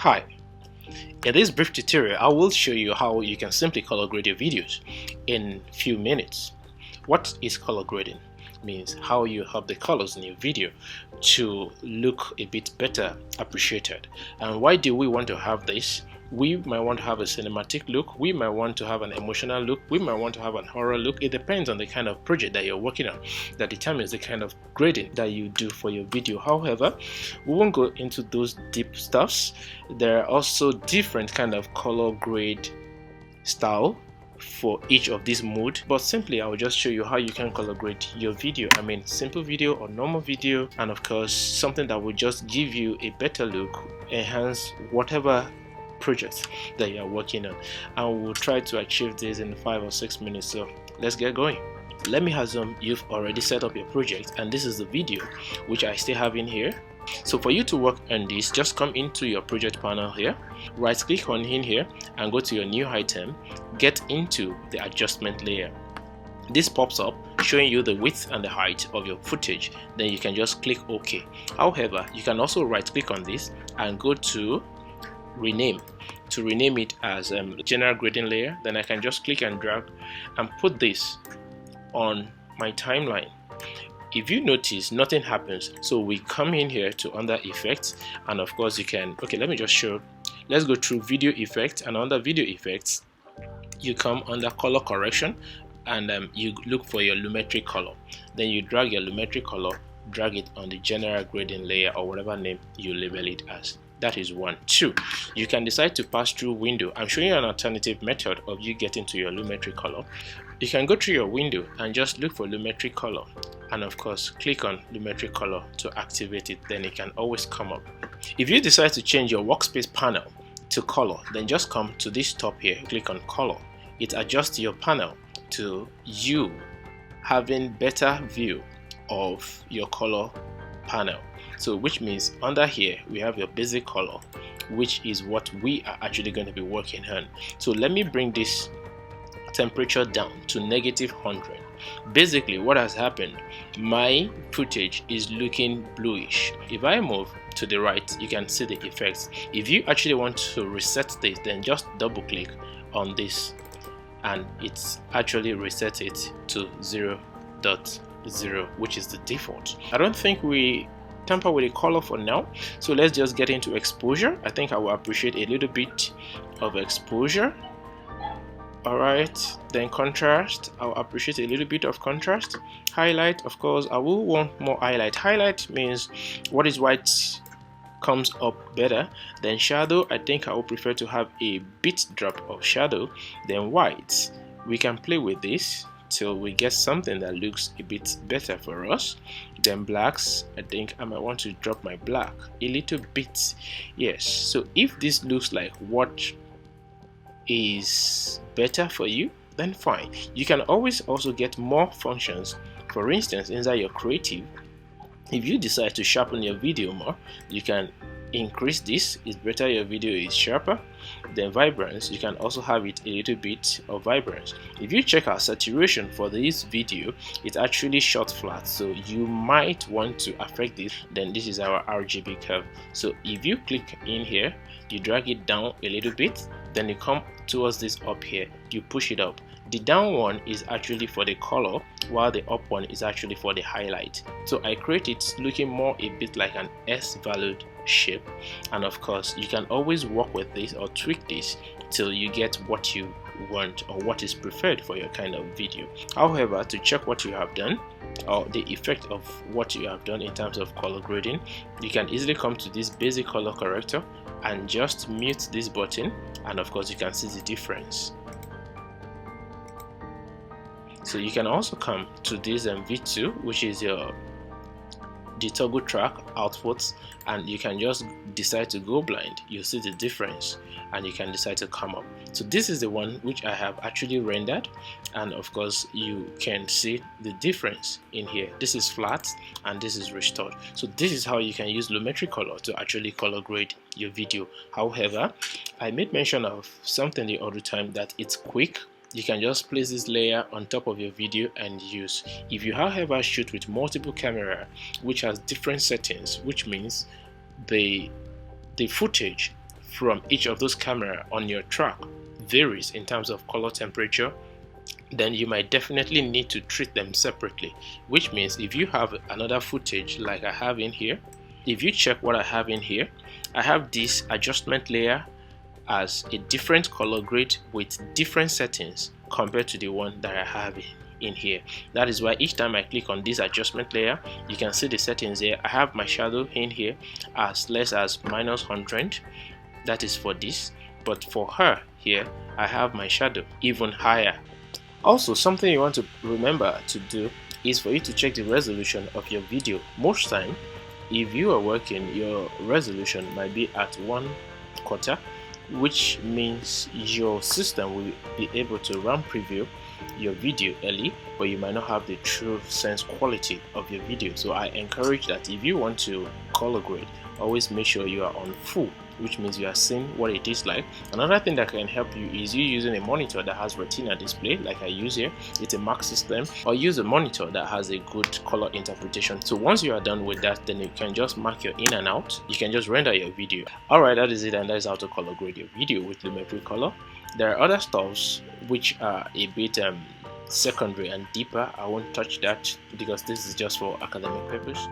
Hi, in this brief tutorial I will show you how you can simply color grade your videos in few minutes. What is color grading? Means how you help the colors in your video to look a bit better appreciated. And why do we want to have this? We might want to have a cinematic look, we might want to have an emotional look, we might want to have an horror look. It depends on the kind of project that you're working on that determines the kind of grading that you do for your video. However, we won't go into those deep stuffs. There are also different kind of color grade style for each of these modes, but simply I will just show you how you can color grade your video. I mean, simple video or normal video, and of course something that will just give you a better look, enhance whatever project that you are working on, and we'll try to achieve this in 5 or 6 minutes. So let's get going. Let me assume you've already set up your project and this is the video which I still have in here. So for you to work on this, just come into your project panel here, right click on in here and go to your new item, get into the adjustment layer. This pops up showing you the width and the height of your footage. Then you can just click OK. However, you can also right click on this and go to rename to rename it as general grading layer. Then I can just click and drag and put this on my timeline. If you notice, nothing happens, so we come in here to under effects, and of course you can, okay, let me just show. Let's go through video effects, and under video effects you come under color correction, and you look for your lumetri color. Then you drag your lumetri color, drag it on the general grading layer or whatever name you label it as. That is 1. 2, you can decide to pass through window. I'm showing you an alternative method of you getting to your lumetri color. You can go through your window and just look for lumetri color, and of course click on lumetri color to activate it. Then it can always come up. If you decide to change your workspace panel to color, then just come to this top here, click on color. It adjusts your panel to you having better view of your color panel. So which means under here we have your basic color, which is what we are actually going to be working on. So let me bring this temperature down to -100. Basically what has happened, my footage is looking bluish. If I move to the right, you can see the effects. If you actually want to reset this, then just double click on this and it's actually reset it to 0.0, which is the default. I don't think we tamper with the color for now, so let's just get into exposure. I think I will appreciate a little bit of exposure. Alright, then contrast, I'll appreciate a little bit of contrast. Highlight, of course I will want more highlight. Highlight means what is white comes up better. Then shadow, I think I would prefer to have a bit drop of shadow. Then white, we can play with this till we get something that looks a bit better for us. Then blacks, I think I might want to drop my black a little bit. Yes, so if this looks like what is better for you, then fine. You can always also get more functions. For instance, inside your creative, if you decide to sharpen your video more, you can increase this. It's better your video is sharper. Then vibrance, you can also have it a little bit of vibrance. If you check our saturation for this video, it's actually shot flat, so you might want to affect this. Then this is our RGB curve. So if you click in here, you drag it down a little bit, then you come towards this up here, you push it up. The down one is actually for the color, while the up one is actually for the highlight. So I create it looking more a bit like an S-valued shape, and of course you can always work with this or tweak this till you get what you want or what is preferred for your kind of video. However, to check what you have done or the effect of what you have done in terms of color grading, you can easily come to this basic color corrector and just mute this button, and of course you can see the difference. So you can also come to this V2, which is the toggle track outputs, and you can just decide to go blind. You see the difference and you can decide to come up. So this is the one which I have actually rendered, and of course you can see the difference in here. This is flat and this is restored. So this is how you can use lumetri color to actually color grade your video. However, I made mention of something the other time, that it's quick. You can just place this layer on top of your video and use. If you however shoot with multiple camera which has different settings, which means the footage from each of those cameras on your track varies in terms of color temperature, then you might definitely need to treat them separately, which means if you have another footage like I have in here, if you check what I have in here, I have this adjustment layer as a different color grade with different settings compared to the one that I have in here. That is why each time I click on this adjustment layer, you can see the settings here. I have my shadow in here as less as -100, that is for this, but for her here I have my shadow even higher. Also, something you want to remember to do is for you to check the resolution of your video. Most time, if you are working, your resolution might be at 1/4, which means your system will be able to run preview your video early, but you might not have the true sense quality of your video. So I encourage that if you want to color grade, always make sure you are on full, which means you are seeing what it is like. Another thing that can help you is you using a monitor that has retina display like I use here. It's a Mac system, or use a monitor that has a good color interpretation. So once you are done with that, then you can just mark your in and out. You can just render your video. Alright, that is it, and that is how to color grade your video with lumetri color. There are other stuffs which are a bit secondary and deeper. I won't touch that because this is just for academic purpose.